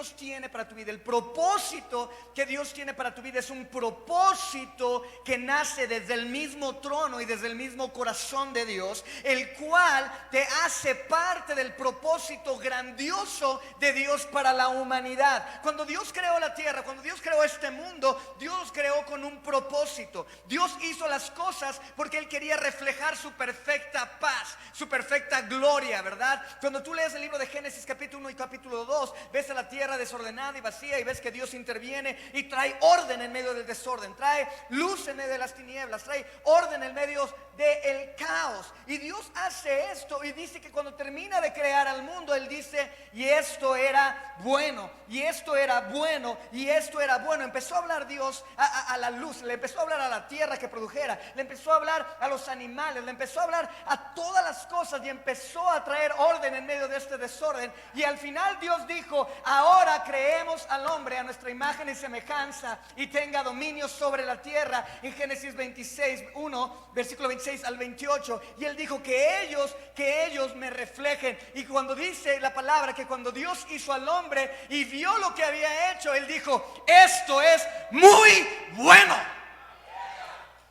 Dios tiene para tu vida, el propósito que Dios tiene para tu vida es un propósito que nace desde el mismo trono y desde el mismo corazón de Dios, el cual te hace parte del propósito grandioso de Dios para la humanidad. Cuando Dios creó la tierra, cuando Dios creó este mundo, Dios creó con un propósito. Dios hizo las cosas porque Él quería reflejar su perfecta paz, su perfecta gloria, ¿verdad? Cuando tú lees el libro de Génesis capítulo 1 y capítulo 2, ves a la tierra desordenada y vacía y ves que Dios interviene y trae orden en medio del desorden, trae luz en medio de las tinieblas, trae orden en medio del caos. Y Dios hace esto y dice que cuando termina de crear al mundo, Él dice: y esto era bueno, y esto era bueno, y esto era bueno. Empezó a hablar Dios a la luz, le empezó a hablar a la tierra que produjera, le empezó a hablar a los animales, le empezó a hablar a todas las cosas y empezó a traer orden en medio de este desorden. Y al final Dios dijo: ahora creemos al hombre a nuestra imagen y semejanza y tenga dominio sobre la tierra, en Génesis 26, 1, versículo 26 al 28. Y Él dijo que ellos me reflejen. Y cuando dice la palabra que cuando Dios hizo al hombre y vio lo que había hecho, Él dijo: esto es muy bueno.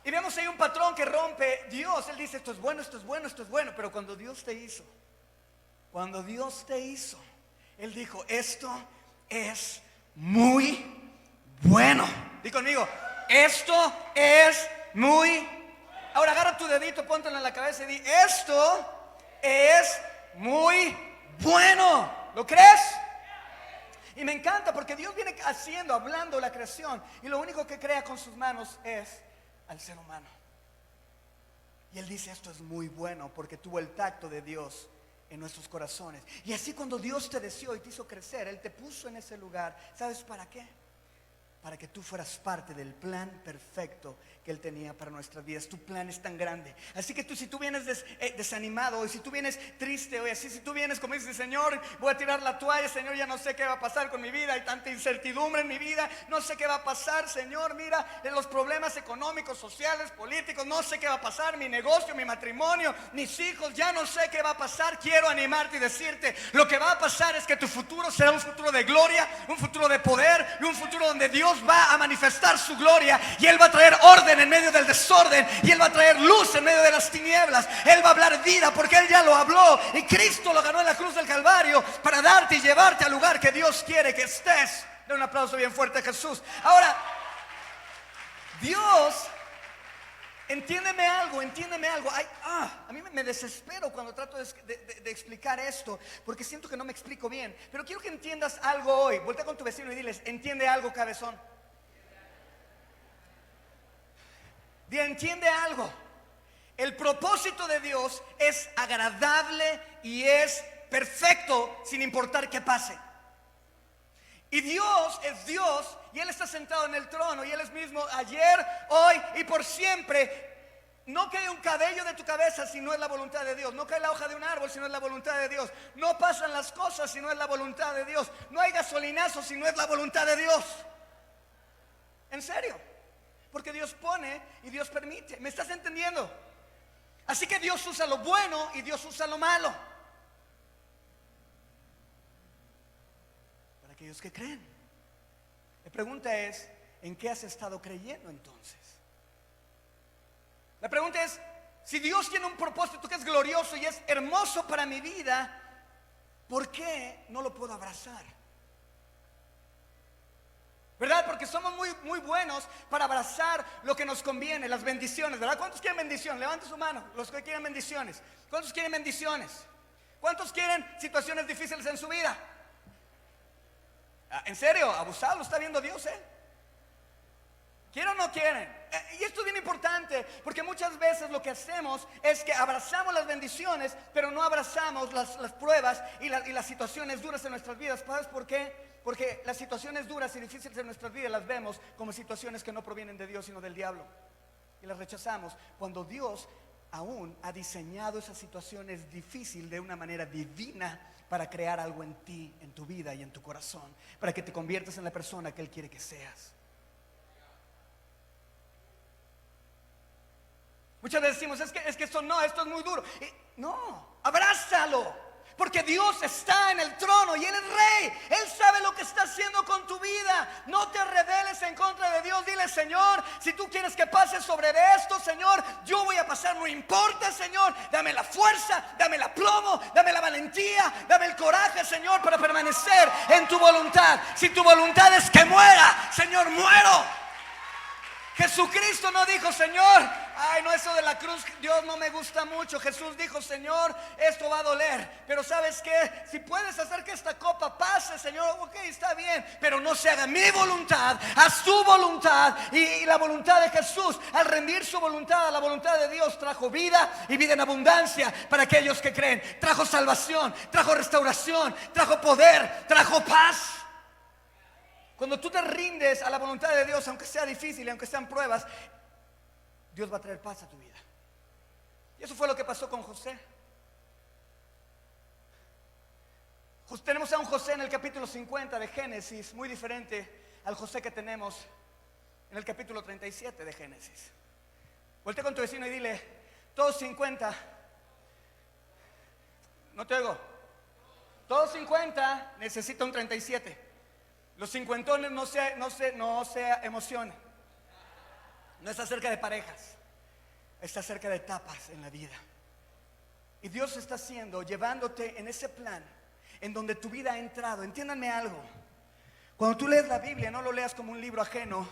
Y vemos ahí un patrón que rompe Dios. Él dice: esto es bueno, esto es bueno, esto es bueno. Pero cuando Dios te hizo, Él dijo: esto es muy bueno. Di conmigo: esto es muy. Ahora agarra tu dedito, póntelo en la cabeza y di: esto es muy bueno. ¿Lo crees? Y me encanta porque Dios viene hablando la creación, y lo único que crea con sus manos es al ser humano. Y Él dice: esto es muy bueno, porque tuvo el tacto de Dios en nuestros corazones. Y así, cuando Dios te deseó y te hizo crecer, Él te puso en ese lugar. ¿Sabes para qué? Para que tú fueras parte del plan perfecto que Él tenía para nuestras vidas. Tu plan es tan grande. Así que si tú vienes desanimado, o si tú vienes triste, o así, si tú vienes como dices: Señor, voy a tirar la toalla, Señor, ya no sé qué va a pasar con mi vida, hay tanta incertidumbre en mi vida, no sé qué va a pasar, Señor, mira, en los problemas económicos, sociales, políticos, no sé qué va a pasar, mi negocio, mi matrimonio, mis hijos, ya no sé qué va a pasar. Quiero animarte y decirte: lo que va a pasar es que tu futuro será un futuro de gloria, un futuro de poder, y un futuro donde Dios va a manifestar su gloria, y Él va a traer orden en medio del desorden, y Él va a traer luz en medio de las tinieblas. Él va a hablar vida, porque Él ya lo habló, y Cristo lo ganó en la cruz del Calvario para darte y llevarte al lugar que Dios quiere que estés. Den un aplauso bien fuerte a Jesús. Ahora, Dios, entiéndeme algo. A mí me desespero cuando trato de explicar esto, porque siento que no me explico bien. Pero quiero que entiendas algo hoy. Voltea con tu vecino y diles: entiende algo, cabezón. Entiende algo. El propósito de Dios es agradable y es perfecto, sin importar qué pase. Y Dios es Dios, y Él está sentado en el trono, y Él es mismo ayer, hoy y por siempre. No cae un cabello de tu cabeza si no es la voluntad de Dios. No cae la hoja de un árbol si no es la voluntad de Dios. No pasan las cosas si no es la voluntad de Dios. No hay gasolinazo si no es la voluntad de Dios. En serio. Porque Dios pone y Dios permite. ¿Me estás entendiendo? Así que Dios usa lo bueno y Dios usa lo malo. Para aquellos que creen. La pregunta es: ¿en qué has estado creyendo entonces? La pregunta es: si Dios tiene un propósito que es glorioso y es hermoso para mi vida, ¿por qué no lo puedo abrazar? ¿Verdad? Porque somos muy buenos para abrazar lo que nos conviene, las bendiciones, ¿verdad? ¿Cuántos quieren bendición? Levante su mano, los que quieren bendiciones. ¿Cuántos quieren bendiciones? ¿Cuántos quieren situaciones difíciles en su vida? ¿En serio? Abusado, lo está viendo Dios, ¿eh? ¿Quieren o no quieren? Y esto es bien importante, porque muchas veces lo que hacemos es que abrazamos las bendiciones, pero no abrazamos las pruebas y las situaciones duras en nuestras vidas. ¿Sabes por qué? Porque las situaciones duras y difíciles en nuestras vidas las vemos como situaciones que no provienen de Dios, sino del diablo, y las rechazamos, cuando Dios aún ha diseñado esas situaciones difíciles de una manera divina para crear algo en ti, en tu vida y en tu corazón, para que te conviertas en la persona que Él quiere que seas. Muchas veces decimos: es que esto es muy duro. No, abrázalo. Porque Dios está en el trono y Él es rey. Él sabe lo que está haciendo con tu vida. No te rebeles en contra de Dios. Dile: Señor, si tú quieres que pase sobre esto, Señor, yo voy a pasar, no importa, Señor. Dame la fuerza, dame el aplomo, dame la valentía, dame el coraje, Señor, para permanecer en tu voluntad. Si tu voluntad es que muera, Señor, muero. Jesucristo no dijo: Señor, ay, no, eso de la cruz, Dios, no me gusta mucho. Jesús dijo: Señor, esto va a doler, pero ¿sabes qué? Si puedes hacer que esta copa pase, Señor, ok, está bien, pero no se haga mi voluntad, haz tu voluntad. Y la voluntad de Jesús, al rendir su voluntad a la voluntad de Dios, trajo vida y vida en abundancia para aquellos que creen. Trajo salvación, trajo restauración, trajo poder, trajo paz. Cuando tú te rindes a la voluntad de Dios, aunque sea difícil y aunque sean pruebas, Dios va a traer paz a tu vida. Y eso fue lo que pasó con José. Tenemos a un José en el capítulo 50 de Génesis, muy diferente al José que tenemos en el capítulo 37 de Génesis. Voltea con tu vecino y dile: todos 50. No te oigo. Todos 50 necesita un 37. Los cincuentones no se emocionen. No es acerca de parejas, es acerca de etapas en la vida. Y Dios está haciendo, llevándote en ese plan en donde tu vida ha entrado. Entiéndanme algo: cuando tú lees la Biblia, no lo leas como un libro ajeno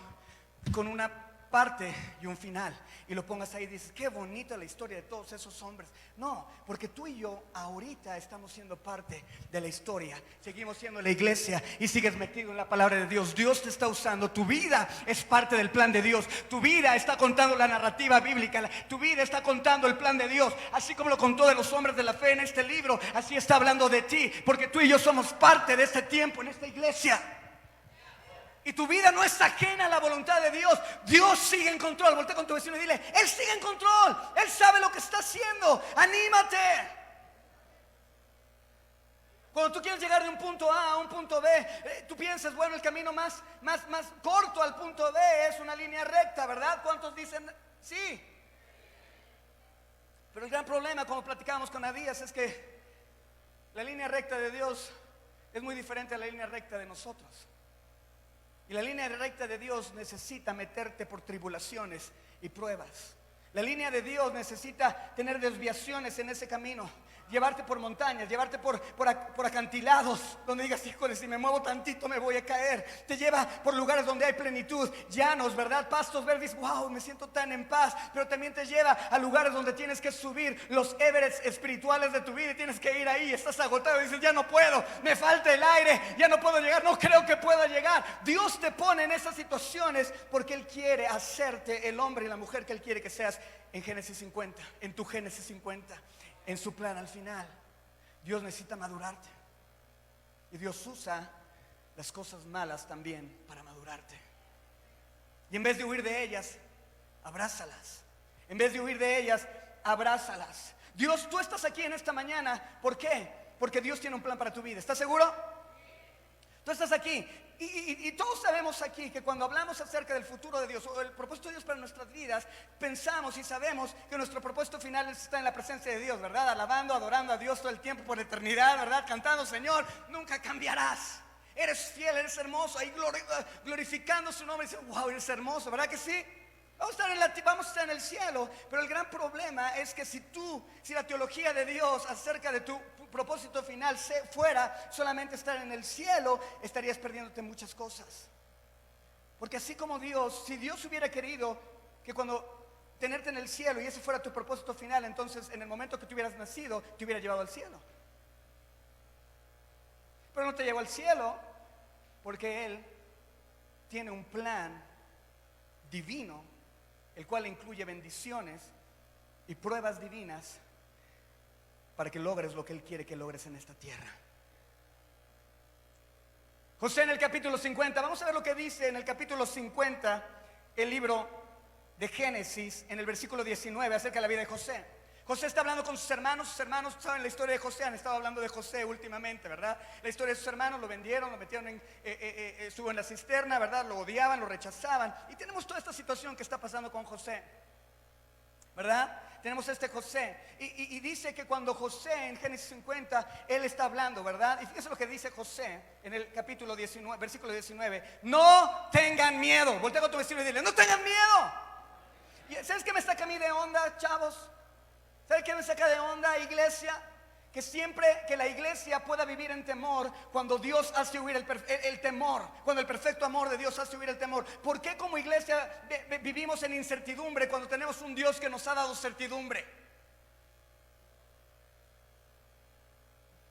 con una parte y un final y lo pongas ahí y dices: qué bonita la historia de todos esos hombres. No, porque tú y yo ahorita estamos siendo parte de la historia. Seguimos siendo la iglesia y sigues metido en la palabra de Dios. Dios te está usando. Tu vida es parte del plan de Dios. Tu vida está contando la narrativa bíblica. Tu vida está contando el plan de Dios. Así como lo contó de los hombres de la fe en este libro, así está hablando de ti, porque tú y yo somos parte de este tiempo en esta iglesia. Y tu vida no es ajena a la voluntad de Dios. Dios sigue en control. Voltea con tu vecino y dile: Él sigue en control. Él sabe lo que está haciendo. Anímate. Cuando tú quieres llegar de un punto A a un punto B, tú piensas: bueno, el camino más corto al punto B es una línea recta, ¿verdad? ¿Cuántos dicen sí? Pero el gran problema, como platicábamos con Adías, es que la línea recta de Dios es muy diferente a la línea recta de nosotros. Y la línea recta de Dios necesita meterte por tribulaciones y pruebas. La línea de Dios necesita tener desviaciones en ese camino, llevarte por montañas, llevarte por acantilados donde digas: híjole, si me muevo tantito me voy a caer. Te lleva por lugares donde hay plenitud, llanos, ¿verdad? Pastos verdes, wow, me siento tan en paz. Pero también te lleva a lugares donde tienes que subir los Everest espirituales de tu vida y tienes que ir ahí. Estás agotado y dices: ya no puedo, me falta el aire, ya no puedo llegar, no creo que pueda llegar. Dios te pone en esas situaciones porque Él quiere hacerte el hombre y la mujer que Él quiere que seas en Génesis 50, en tu Génesis 50. En su plan al final, Dios necesita madurarte. Y Dios usa las cosas malas también para madurarte. Y en vez de huir de ellas, abrázalas. En vez de huir de ellas, abrázalas. Dios, tú estás aquí en esta mañana. ¿Por qué? Porque Dios tiene un plan para tu vida. ¿Estás seguro? Tú estás aquí. Y todos sabemos aquí que cuando hablamos acerca del futuro de Dios o el propósito de Dios para nuestras vidas, pensamos y sabemos que nuestro propósito final está en la presencia de Dios, ¿verdad? Alabando, adorando a Dios todo el tiempo por la eternidad, ¿verdad? Cantando: Señor, nunca cambiarás. Eres fiel, eres hermoso. Ahí glorificando su nombre. Y dice: wow, eres hermoso, ¿verdad que sí? Vamos a estar en el cielo. Pero el gran problema es que si la teología de Dios acerca de tu propósito final fuera solamente estar en el cielo, estarías perdiéndote muchas cosas. Porque así como Dios, si Dios hubiera querido que cuando tenerte en el cielo y ese fuera tu propósito final, entonces en el momento que tú hubieras nacido, te hubiera llevado al cielo. Pero no te llevó al cielo porque Él tiene un plan divino, el cual incluye bendiciones y pruebas divinas para que logres lo que Él quiere que logres en esta tierra. José en el capítulo 50, vamos a ver lo que dice en el capítulo 50 el libro de Génesis, en el versículo 19, acerca de la vida de José. José está hablando con sus hermanos saben la historia de José, han estado hablando de José últimamente, ¿verdad? La historia de sus hermanos: lo vendieron, lo metieron estuvo en la cisterna, ¿verdad? Lo odiaban, lo rechazaban. Y tenemos toda esta situación que está pasando con José. ¿verdad? Tenemos este José. Y dice que cuando José en Génesis 50, él está hablando, ¿verdad? Y fíjense lo que dice José en el capítulo 19, versículo 19. No tengan miedo. Voltea con tu vecino y dile, no tengan miedo. ¿Y sabes qué me saca a mí de onda, chavos? ¿Sabes qué me saca de onda, iglesia? Que siempre que la iglesia pueda vivir en temor, cuando Dios hace huir el temor, cuando el perfecto amor de Dios hace huir el temor. ¿Por qué como iglesia vivimos en incertidumbre cuando tenemos un Dios que nos ha dado certidumbre?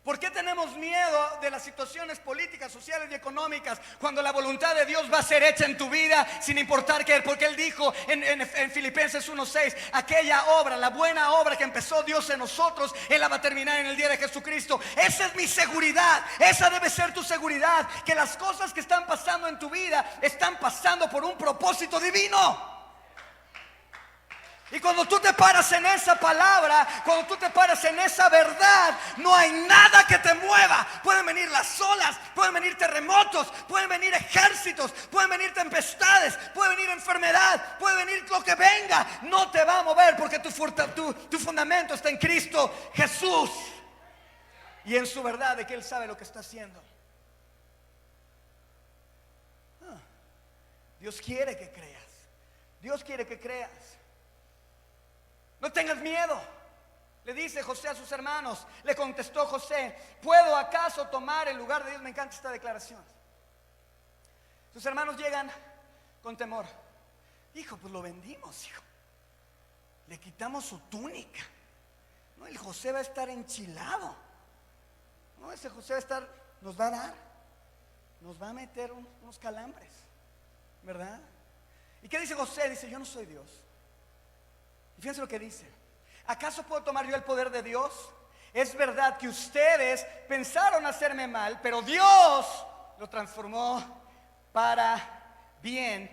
¿Por qué tenemos miedo de las situaciones políticas, sociales y económicas cuando la voluntad de Dios va a ser hecha en tu vida sin importar qué? Porque Él dijo en Filipenses 1:6, aquella obra, la buena obra que empezó Dios en nosotros, Él la va a terminar en el día de Jesucristo. Esa es mi seguridad, esa debe ser tu seguridad, que las cosas que están pasando en tu vida están pasando por un propósito divino. Y cuando tú te paras en esa palabra, cuando tú te paras en esa verdad, no hay nada que te mueva. Pueden venir las olas, pueden venir terremotos, pueden venir ejércitos, pueden venir tempestades, puede venir enfermedad, puede venir lo que venga. No te va a mover porque tu fundamento está en Cristo Jesús y en su verdad de que Él sabe lo que está haciendo. Dios quiere que creas. Dios quiere que creas. No tengas miedo, le dice José a sus hermanos. Le contestó José, ¿puedo acaso tomar el lugar de Dios? Me encanta esta declaración. Sus hermanos llegan con temor. Hijo, pues lo vendimos, hijo. Le quitamos su túnica. No, el José va a estar enchilado. No, ese José va a estar, nos va a dar, nos va a meter unos calambres, ¿verdad? ¿Y qué dice José? Dice, yo no soy Dios. Y fíjense lo que dice. ¿Acaso puedo tomar yo el poder de Dios? Es verdad que ustedes pensaron hacerme mal, pero Dios lo transformó para bien.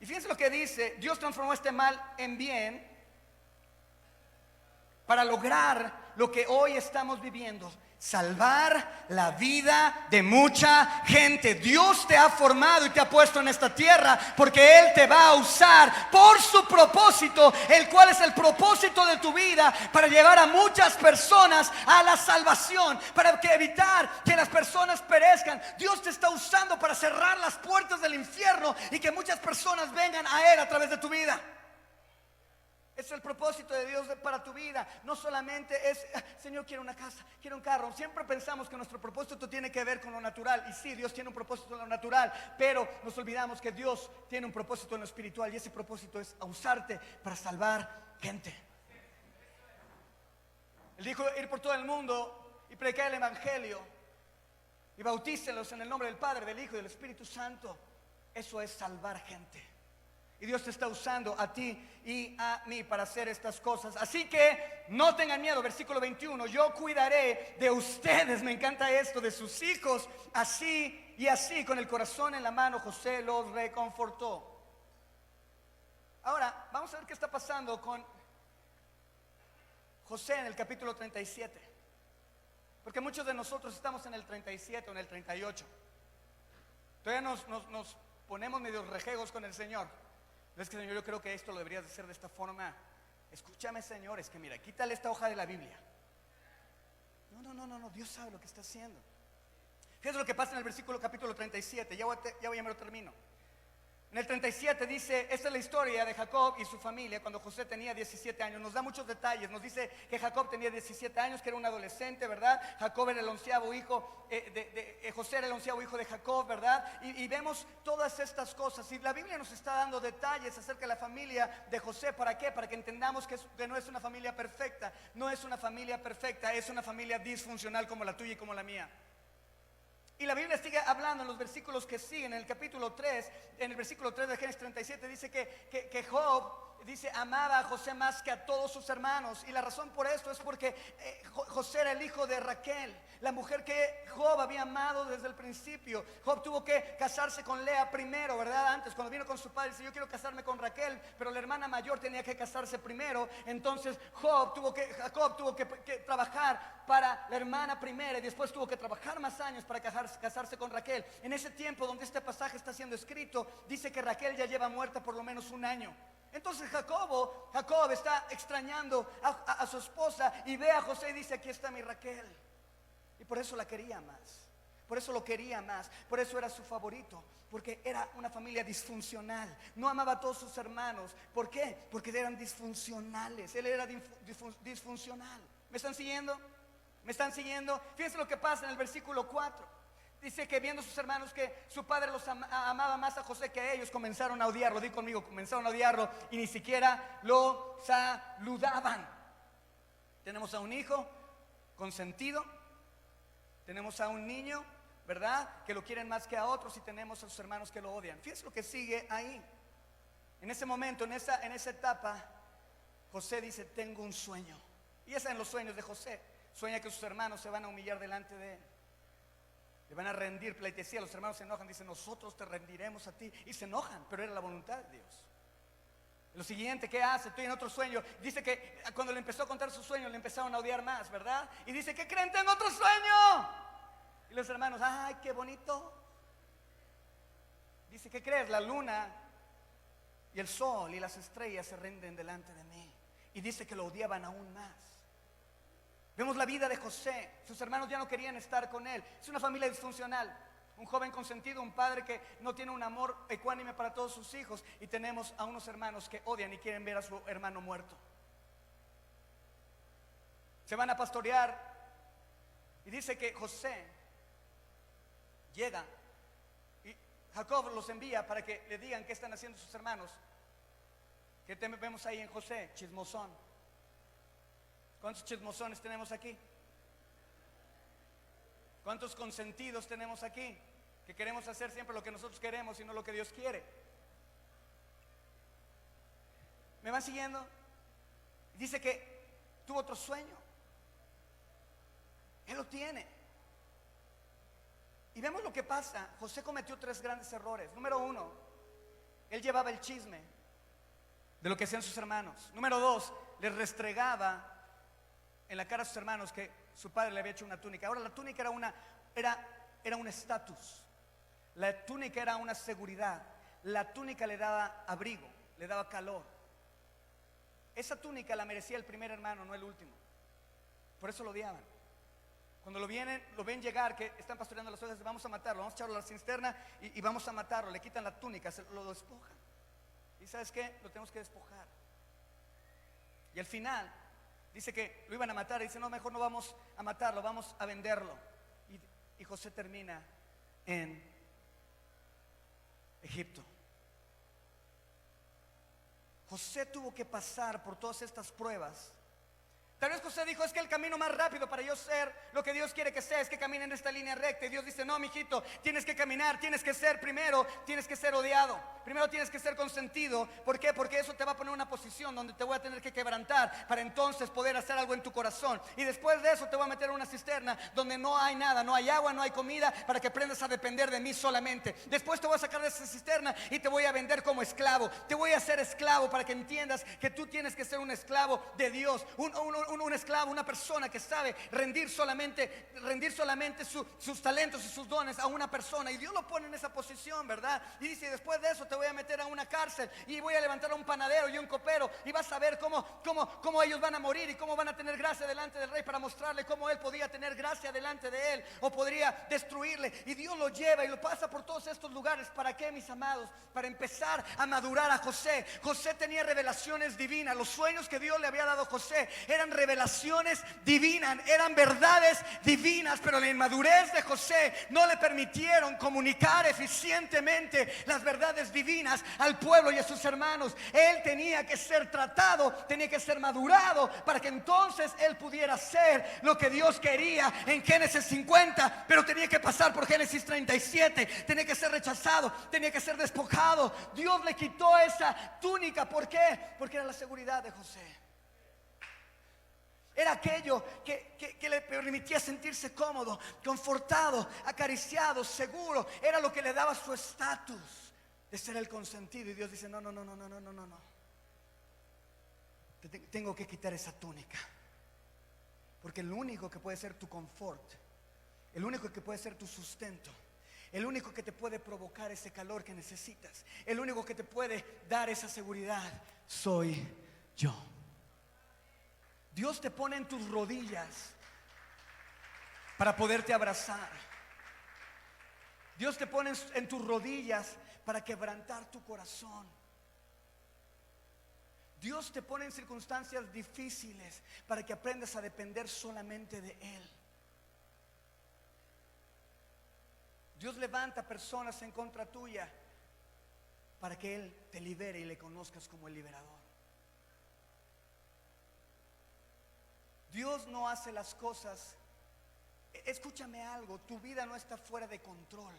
Y fíjense lo que dice. Dios transformó este mal en bien para lograr lo que hoy estamos viviendo: salvar la vida de mucha gente. Dios te ha formado y te ha puesto en esta tierra porque Él te va a usar por su propósito, el cual es el propósito de tu vida, para llevar a muchas personas a la salvación, para evitar que las personas perezcan. Dios te está usando para cerrar las puertas del infierno y que muchas personas vengan a Él a través de tu vida. Es el propósito de Dios para tu vida. No solamente es, Señor, quiero una casa, quiero un carro. Siempre pensamos que nuestro propósito tiene que ver con lo natural. Y sí, Dios tiene un propósito en lo natural, pero nos olvidamos que Dios tiene un propósito en lo espiritual. Y ese propósito es usarte para salvar gente. Él dijo ir por todo el mundo y predicar el evangelio y bautícenlos en el nombre del Padre, del Hijo y del Espíritu Santo. Eso es salvar gente. Y Dios te está usando a ti y a mí para hacer estas cosas. Así que no tengan miedo. Versículo 21. Yo cuidaré de ustedes. Me encanta esto, de sus hijos. Así y así, con el corazón en la mano, José los reconfortó. Ahora, vamos a ver qué está pasando con José en el capítulo 37. Porque muchos de nosotros estamos en el 37 o en el 38. Todavía nos ponemos medio rejegos con el Señor. Es que, Señor, yo creo que esto lo deberías de hacer de esta forma. Escúchame, Señor, es que mira, quítale esta hoja de la Biblia. No, Dios sabe lo que está haciendo. Fíjate lo que pasa en el capítulo 37. Ya me lo termino. En el 37 dice, esta es la historia de Jacob y su familia cuando José tenía 17 años. Nos da muchos detalles. Nos dice que Jacob tenía 17 años, que era un adolescente, ¿verdad? Jacob era el onceavo hijo, José era el onceavo hijo de Jacob, ¿verdad? Y vemos todas estas cosas. Y la Biblia nos está dando detalles acerca de la familia de José. ¿Para qué? Para que entendamos que no es una familia perfecta. No es una familia perfecta, es una familia disfuncional como la tuya y como la mía. Y la Biblia sigue hablando en los versículos que siguen. En el capítulo 3, en el versículo 3 de Génesis 37 dice que Job, dice, amaba a José más que a todos sus hermanos. Y la razón por esto es porque José era el hijo de Raquel, la mujer que Job había amado desde el principio. Job tuvo que casarse con Lea primero, ¿verdad? Antes, cuando vino con su padre, dice, yo quiero casarme con Raquel, pero la hermana mayor tenía que casarse primero. Entonces Jacob tuvo que trabajar para la hermana primera y después tuvo que trabajar más años para casarse con Raquel. En ese tiempo donde este pasaje está siendo escrito, dice que Raquel ya lleva muerta por lo menos un año. Entonces Jacob está extrañando a su esposa y ve a José y dice: aquí está mi Raquel. Y por eso la quería más, por eso lo quería más, por eso era su favorito, porque era una familia disfuncional. No amaba a todos sus hermanos. ¿Por qué? Porque eran disfuncionales. Él era disfuncional. ¿Me están siguiendo? ¿Me están siguiendo? Fíjense lo que pasa en el versículo 4. Dice que viendo sus hermanos que su padre los amaba más a José que a ellos, comenzaron a odiarlo. Di conmigo, comenzaron a odiarlo y ni siquiera lo saludaban. Tenemos a un hijo consentido, tenemos a un niño, ¿verdad?, que lo quieren más que a otros, y tenemos a sus hermanos que lo odian. Fíjense lo que sigue ahí. En ese momento, en esa etapa, José dice: tengo un sueño. Y esa en los sueños de José. Sueña que sus hermanos se van a humillar delante de él, le van a rendir pleitesía. Los hermanos se enojan, dicen: nosotros te rendiremos a ti. Y se enojan, pero era la voluntad de Dios. Lo siguiente, ¿qué hace? Estoy en otro sueño. Dice que cuando le empezó a contar su sueño, le empezaron a odiar más, ¿verdad? Y dice: ¿qué creen? Tengo otro sueño. Y los hermanos: ay, qué bonito. Dice: ¿qué crees? La luna y el sol y las estrellas se rinden delante de mí. Y dice que lo odiaban aún más. Vemos la vida de José. Sus hermanos ya no querían estar con él. Es una familia disfuncional. Un joven consentido, un padre que no tiene un amor ecuánime para todos sus hijos. Y tenemos a unos hermanos que odian y quieren ver a su hermano muerto. Se van a pastorear. Y dice que José llega y Jacob los envía para que le digan qué están haciendo sus hermanos. ¿Qué vemos ahí en José? Chismosón. ¿Cuántos chismosones tenemos aquí? ¿Cuántos consentidos tenemos aquí? Que queremos hacer siempre lo que nosotros queremos y no lo que Dios quiere. ¿Me van siguiendo? Dice que tuvo otro sueño. Él lo tiene. Y vemos lo que pasa. José cometió 3 grandes errores. Número 1, él llevaba el chisme de lo que hacían sus hermanos. Número 2, les restregaba en la cara a sus hermanos que su padre le había hecho una túnica. Ahora, la túnica era un estatus. La túnica era una seguridad. La túnica le daba abrigo, le daba calor. Esa túnica la merecía el primer hermano, no el último. Por eso lo odiaban. Cuando lo ven llegar, que están pastoreando las ovejas: vamos a matarlo, vamos a echarlo a la cisterna y vamos a matarlo. Le quitan la túnica, lo despojan. ¿Y sabes qué? Lo tenemos que despojar. Y al final dice que lo iban a matar. Y dice: no, mejor no vamos a matarlo, vamos a venderlo. Y José termina en Egipto. José tuvo que pasar por todas estas pruebas. Tal vez José dijo: es que el camino más rápido para yo ser lo que Dios quiere que sea es que camine en esta línea recta. Y Dios dice: no, mijito, tienes que caminar, tienes que ser primero, tienes que ser odiado, primero tienes que ser consentido. ¿Por qué? Porque eso te va a poner en una posición donde te voy a tener que quebrantar para entonces poder hacer algo en tu corazón. Y después de eso te voy a meter en una cisterna donde no hay nada, no hay agua, no hay comida, para que aprendas a depender de mí solamente. Después te voy a sacar de esa cisterna y te voy a vender como esclavo. Te voy a hacer esclavo para que entiendas que tú tienes que ser un esclavo de Dios, un esclavo, una persona que sabe rendir solamente sus talentos y sus dones a una persona. Y Dios lo pone en esa posición, ¿verdad? Y dice: después de eso te voy a meter a una cárcel y voy a levantar a un panadero y un copero, y vas a ver cómo ellos van a morir y cómo van a tener gracia delante del rey, para mostrarle cómo él podía tener gracia delante de él o podría destruirle. Y Dios lo lleva y lo pasa por todos estos lugares. ¿Para qué, mis amados? Para empezar a madurar a José. José tenía revelaciones divinas. Los sueños que Dios le había dado a José eran revelaciones divinas, eran verdades divinas, pero la inmadurez de José no le permitieron comunicar eficientemente las verdades divinas al pueblo y a sus hermanos. Él tenía que ser tratado, tenía que ser madurado para que entonces él pudiera hacer lo que Dios quería en Génesis 50, pero tenía que pasar por Génesis 37, tenía que ser rechazado, tenía que ser despojado. Dios le quitó esa túnica. ¿Por qué? Porque era la seguridad de José. Era aquello que le permitía sentirse cómodo, confortado, acariciado, seguro. Era lo que le daba su estatus de ser el consentido. Y Dios dice: no. Tengo que quitar esa túnica. Porque el único que puede ser tu confort, el único que puede ser tu sustento, el único que te puede provocar ese calor que necesitas, el único que te puede dar esa seguridad, soy yo. Dios te pone en tus rodillas para poderte abrazar. Dios te pone en tus rodillas para quebrantar tu corazón. Dios te pone en circunstancias difíciles para que aprendas a depender solamente de Él. Dios levanta personas en contra tuya para que Él te libere y le conozcas como el liberador. Dios no hace las cosas. Escúchame algo, tu vida no está fuera de control.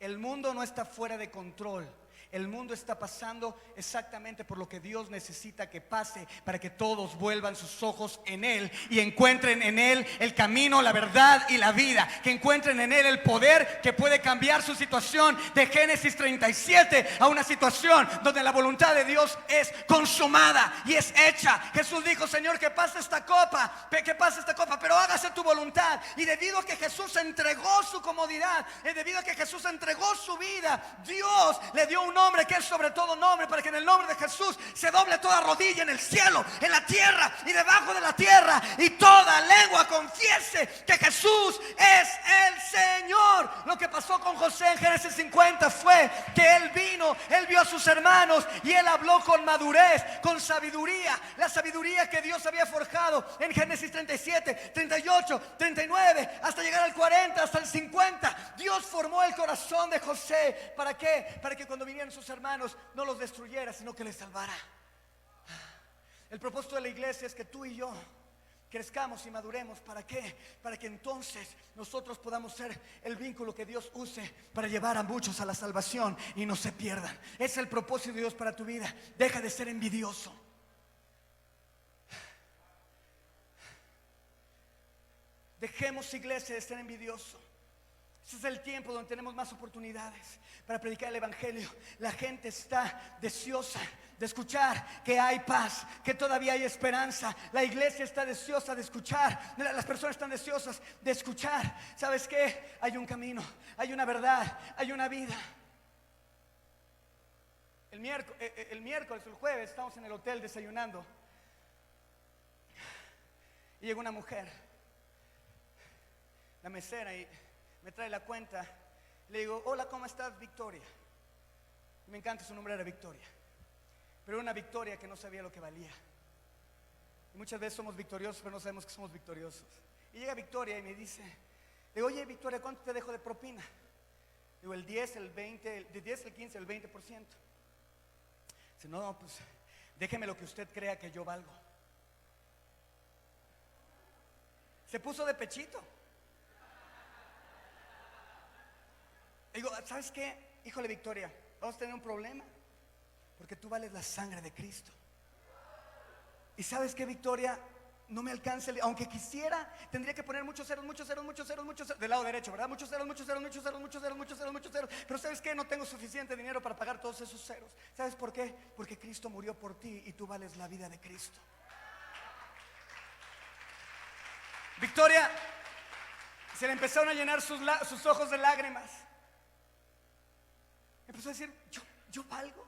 El mundo no está fuera de control. El mundo está pasando exactamente por lo que Dios necesita que pase para que todos vuelvan sus ojos en Él y encuentren en Él el camino, la verdad y la vida. Que encuentren en Él el poder que puede cambiar su situación de Génesis 37 a una situación donde la voluntad de Dios es consumada y es hecha. Jesús dijo: Señor, que pase esta copa, pero hágase tu voluntad. Y debido a que Jesús entregó su comodidad, debido a que Jesús entregó su vida, Dios le dio un nombre que es sobre todo nombre, para que en el nombre de Jesús se doble toda rodilla en el cielo, en la tierra y debajo de la tierra, y toda lengua confiese que Jesús es el Señor. Lo que pasó con José en Génesis 50 fue que él vino, él vio a sus hermanos y él habló con madurez, con sabiduría, la sabiduría que Dios había forjado en Génesis 37, 38, 39, hasta llegar al 40, hasta el 50. Dios formó el corazón de José. ¿Para qué? Para que cuando vinieran sus hermanos no los destruyera, sino que les salvara. El propósito de la iglesia es que tú y yo crezcamos y maduremos. ¿Para qué? Para que entonces nosotros podamos ser el vínculo que Dios use para llevar a muchos a la salvación y no se pierdan. Es el propósito de Dios para tu vida. Deja de ser envidioso. Dejemos, iglesia, de ser envidioso. Este es el tiempo donde tenemos más oportunidades para predicar el evangelio. La gente está deseosa de escuchar que hay paz, que todavía hay esperanza. La iglesia está deseosa de escuchar. Las personas están deseosas de escuchar. ¿Sabes qué? Hay un camino, hay una verdad, hay una vida. El miércoles, el jueves, estamos en el hotel desayunando y llega una mujer, la mesera, y me trae la cuenta. Le digo: hola, ¿cómo estás, Victoria? Y me encanta, su nombre era Victoria, pero era una Victoria que no sabía lo que valía. Y muchas veces somos victoriosos, pero no sabemos que somos victoriosos. Y llega Victoria y me dice, le digo: oye, Victoria, ¿cuánto te dejo de propina? Digo: el 10, el 20, el 10, el 15, el 20%. Dice: no, pues déjeme lo que usted crea que yo valgo. Se puso de pechito. Digo: ¿sabes qué? Híjole, Victoria, vamos a tener un problema, porque tú vales la sangre de Cristo. Y ¿sabes qué, Victoria? No me alcanza, aunque quisiera, tendría que poner muchos ceros, muchos ceros, muchos ceros, muchos ceros, del lado derecho, ¿verdad? Muchos ceros, muchos ceros, muchos ceros, muchos ceros, muchos ceros, muchos ceros. Pero ¿sabes qué? No tengo suficiente dinero para pagar todos esos ceros. ¿Sabes por qué? Porque Cristo murió por ti y tú vales la vida de Cristo. Victoria, se le empezaron a llenar sus ojos de lágrimas. Empezó a decir: yo valgo.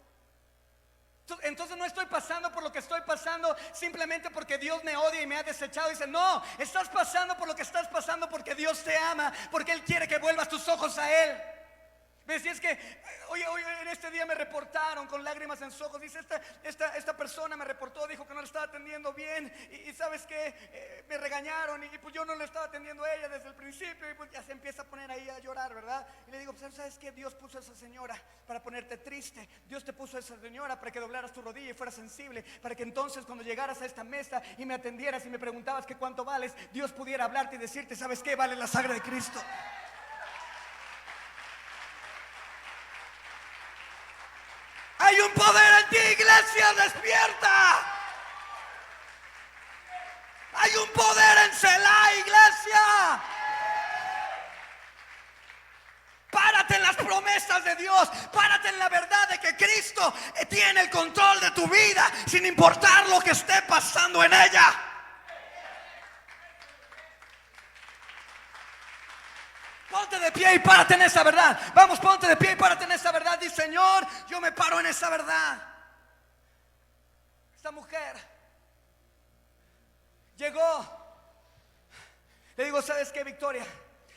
Entonces no estoy pasando por lo que estoy pasando simplemente porque Dios me odia y me ha desechado. Dice: no, estás pasando por lo que estás pasando porque Dios te ama, porque Él quiere que vuelvas tus ojos a Él. Me decía: es que oye, en este día me reportaron con lágrimas en sus ojos. Dice: esta persona me reportó, dijo que no le estaba atendiendo bien. Y ¿sabes qué? Me regañaron y pues yo no le estaba atendiendo a ella desde el principio. Y pues ya se empieza a poner ahí a llorar, ¿verdad? Y le digo: pues, ¿sabes qué? Dios puso a esa señora para ponerte triste. Dios te puso a esa señora para que doblaras tu rodilla y fueras sensible, para que entonces cuando llegaras a esta mesa y me atendieras y me preguntabas que cuánto vales, Dios pudiera hablarte y decirte: ¿sabes qué? Vale la sangre de Cristo. Hay un poder en ti, iglesia, despierta. Hay un poder en Selah, iglesia. Párate en las promesas de Dios. Párate en la verdad de que Cristo tiene el control de tu vida, sin importar lo que esté pasando en ella. Ponte de pie y párate en esa verdad. Vamos, ponte de pie y párate en esa verdad. Dice: Señor, yo me paro en esa verdad. esta mujer llegó. Le digo, ¿sabes qué, Victoria?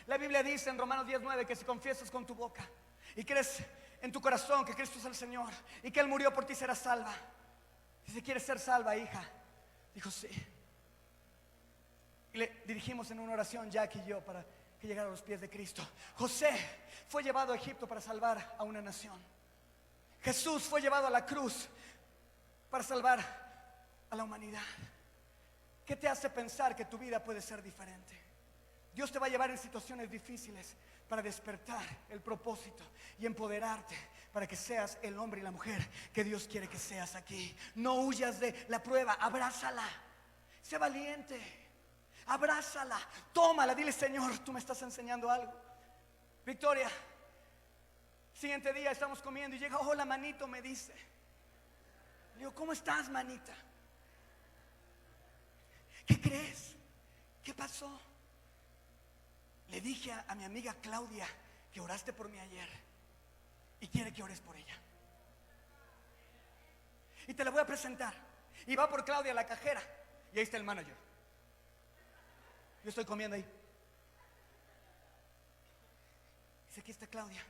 La Biblia dice en Romanos 10:9 que si confiesas con tu boca y crees en tu corazón que Cristo es el Señor y que Él murió por ti, serás salva. Si quieres ser salva, hija. Dijo, sí. Y le dirigimos en una oración, Jack y yo, para que llegara a los pies de Cristo. José fue llevado a Egipto para salvar a una nación. Jesús fue llevado a la cruz para salvar a la humanidad. ¿Qué te hace pensar que tu vida puede ser diferente? Dios te va a llevar en situaciones difíciles para despertar el propósito y empoderarte para que seas el hombre y la mujer que Dios quiere que seas aquí. No huyas de la prueba, abrázala. Sé valiente, abrázala, tómala, dile, Señor, tú me estás enseñando algo. Victoria, siguiente día estamos comiendo y llega, hola manito, me dice. Le digo, ¿cómo estás, manita? ¿Qué crees? ¿Qué pasó? Le dije a mi amiga Claudia que oraste por mí ayer y quiere que ores por ella. Y te la voy a presentar. Y va por Claudia, la cajera, y ahí está el manager. Yo estoy comiendo ahí. Dice, aquí está Claudia.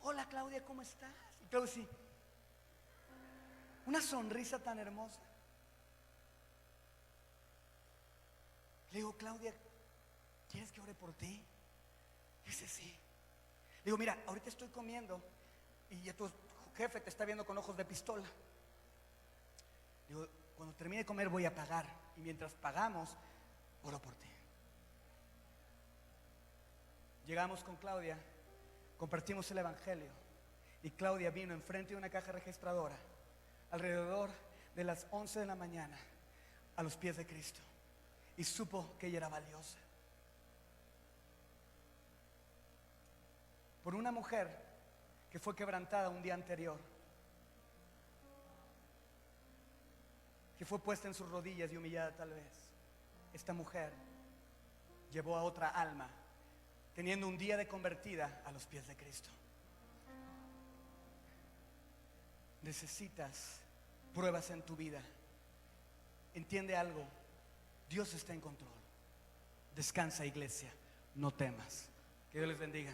Hola, Claudia, ¿cómo estás? Y Claudia, sí, una sonrisa tan hermosa. Le digo, Claudia, ¿quieres que ore por ti? Dice, sí. Le digo, mira, ahorita estoy comiendo y ya tu jefe te está viendo con ojos de pistola. Le digo, cuando termine de comer voy a pagar, y mientras pagamos, oro por ti. Llegamos con Claudia, compartimos el evangelio, y Claudia vino enfrente de una caja registradora alrededor de las 11 de la mañana a los pies de Cristo, y supo que ella era valiosa. Por una mujer que fue quebrantada un día anterior, que fue puesta en sus rodillas y humillada tal vez. Esta mujer llevó a otra alma, teniendo un día de convertida, a los pies de Cristo. Necesitas pruebas en tu vida. Entiende algo, Dios está en control. Descansa, iglesia, no temas. Que Dios les bendiga.